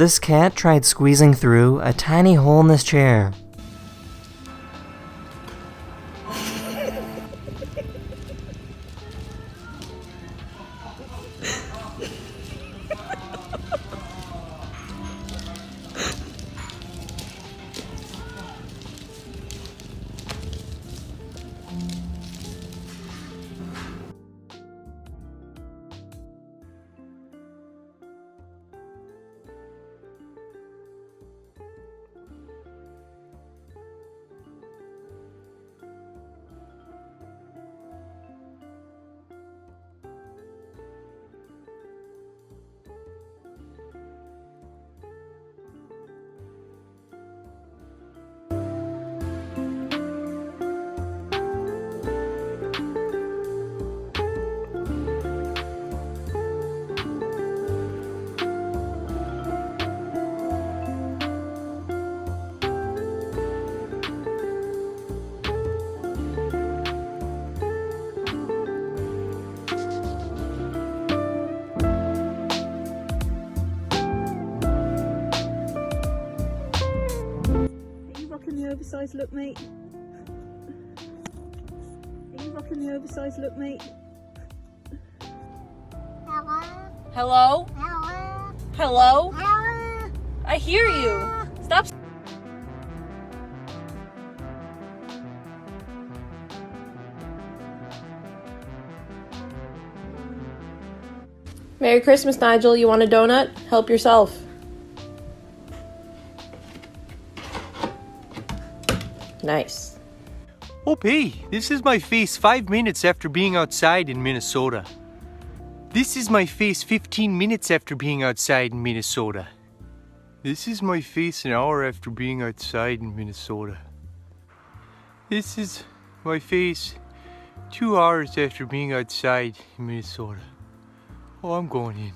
This cat tried squeezing through a tiny hole in this chair. Oversized look, mate. Are you rocking the oversized look, mate? Hello? Hello? Hello? Hello? Hello? I hear you. Stop. Merry Christmas, Nigel. You want a donut? Help yourself. Nice. Oh, hey, this is my face 5 minutes after being outside in Minnesota. This is my face 15 minutes after being outside in Minnesota. This is my face an hour after being outside in Minnesota. This is my face 2 hours after being outside in Minnesota. Oh, I'm going in.